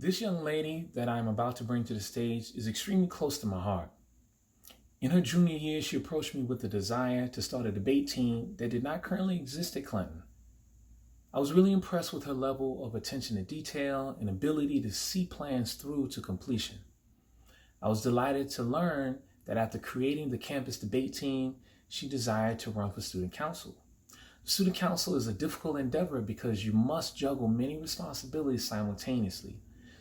This young lady that I'm about to bring to the stage is extremely close to my heart. In her junior year, she approached me with the desire to start a debate team that did not currently exist at Clinton. I was really impressed with her level of attention to detail and ability to see plans through to completion. I was delighted to learn that after creating the campus debate team, she desired to run for student council. The student council is a difficult endeavor because you must juggle many responsibilities simultaneously.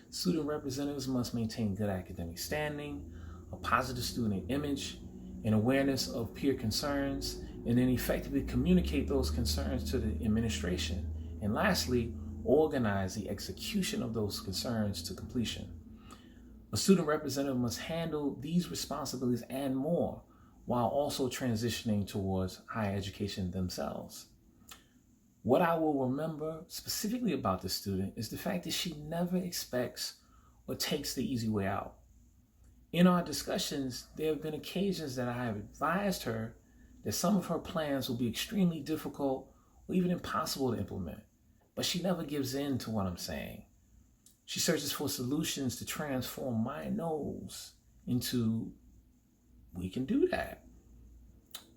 Student representatives must maintain good academic standing, a positive student image, an awareness of peer concerns, and then effectively communicate those concerns to the administration. And lastly, organize the execution of those concerns to completion. A student representative must handle these responsibilities and more while also transitioning towards higher education themselves. What I will remember specifically about this student is the fact that she never expects or takes the easy way out. In our discussions, there have been occasions that I have advised her that some of her plans will be extremely difficult or even impossible to implement, but she never gives in to what I'm saying. She searches for solutions to transform my no's into, we can do that.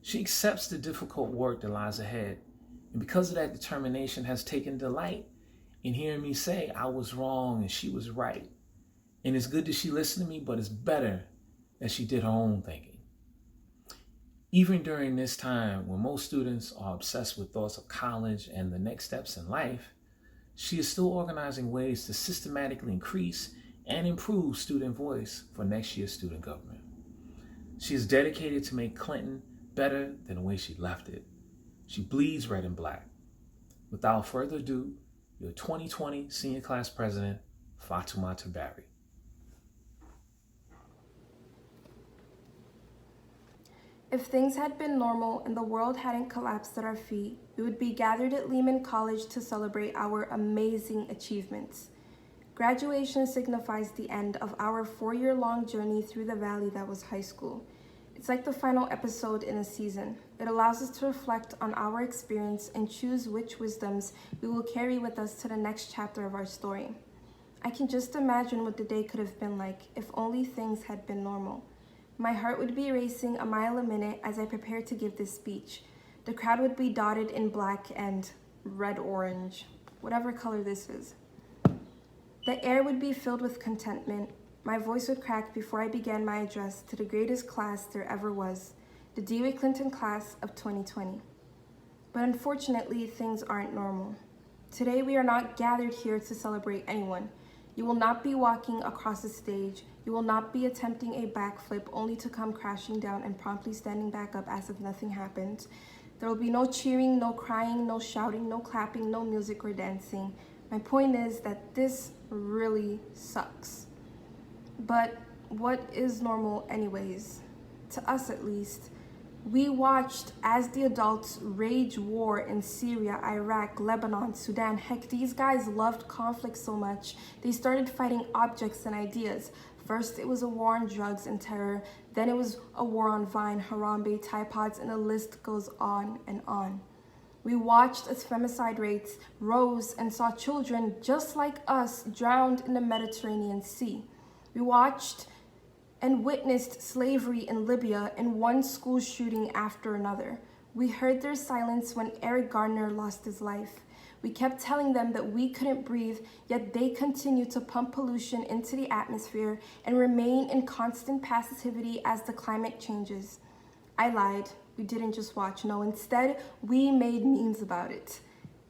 She accepts the difficult work that lies ahead, and because of that determination has taken delight in hearing me say I was wrong and she was right. And it's good that she listened to me, but it's better that she did her own thinking. Even during this time when most students are obsessed with thoughts of college and the next steps in life, she is still organizing ways to systematically increase and improve student voice for next year's student government. She is dedicated to make Clinton better than the way she left it. She bleeds red and black. Without further ado, your 2020 Senior Class President, Fatuma Tabari. If things had been normal and the world hadn't collapsed at our feet, we would be gathered at Lehman College to celebrate our amazing achievements. Graduation signifies the end of our 4-year-long journey through the valley that was high school. It's like the final episode in a season. It allows us to reflect on our experience and choose which wisdoms we will carry with us to the next chapter of our story. I can just imagine what the day could have been like if only things had been normal. My heart would be racing a mile a minute as I prepared to give this speech. The crowd would be dotted in black and red-orange, whatever color this is. The air would be filled with contentment. My voice would crack before I began my address to the greatest class there ever was, the DeWitt Clinton class of 2020. But unfortunately, things aren't normal. Today, we are not gathered here to celebrate anyone. You will not be walking across the stage. You will not be attempting a backflip only to come crashing down and promptly standing back up as if nothing happened. There will be no cheering, no crying, no shouting, no clapping, no music or dancing. My point is that this really sucks. But what is normal anyways? To us at least. We watched as the adults wage war in Syria, Iraq, Lebanon, Sudan. Heck, these guys loved conflict so much, they started fighting objects and ideas. First, it was a war on drugs and terror. Then it was a war on Vine, Harambe, Tide Pods, and the list goes on and on. We watched as femicide rates rose and saw children just like us drowned in the Mediterranean Sea. We watched and witnessed slavery in Libya and one school shooting after another. We heard their silence when Eric Garner lost his life. We kept telling them that we couldn't breathe, yet they continue to pump pollution into the atmosphere and remain in constant passivity as the climate changes. I lied. We didn't just watch. No, instead, we made memes about it.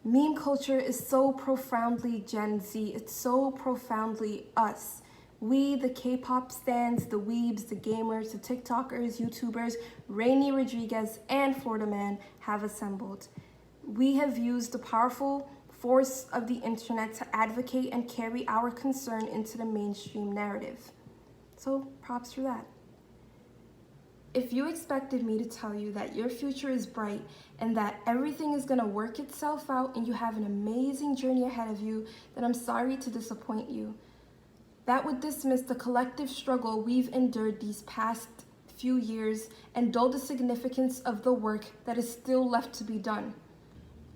Meme culture is so profoundly Gen Z. It's so profoundly us. We, the K-pop stans, the weebs, the gamers, the TikTokers, YouTubers, Rainy Rodriguez, and Florida Man have assembled. We have used the powerful force of the internet to advocate and carry our concern into the mainstream narrative. So props for that. If you expected me to tell you that your future is bright and that everything is gonna work itself out and you have an amazing journey ahead of you, then I'm sorry to disappoint you. That would dismiss the collective struggle we've endured these past few years and dull the significance of the work that is still left to be done.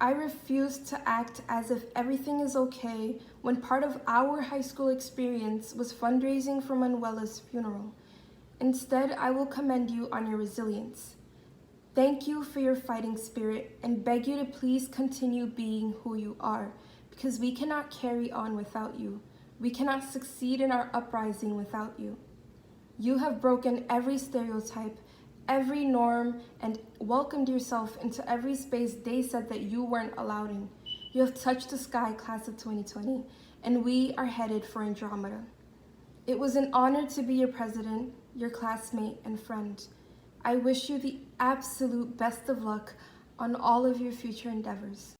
I refuse to act as if everything is okay when part of our high school experience was fundraising for Manuela's funeral. Instead, I will commend you on your resilience. Thank you for your fighting spirit and beg you to please continue being who you are, because we cannot carry on without you. We cannot succeed in our uprising without you. You have broken every stereotype, every norm, and welcomed yourself into every space they said that you weren't allowed in. You have touched the sky, class of 2020, and we are headed for Andromeda. It was an honor to be your president, your classmate, and friend. I wish you the absolute best of luck on all of your future endeavors.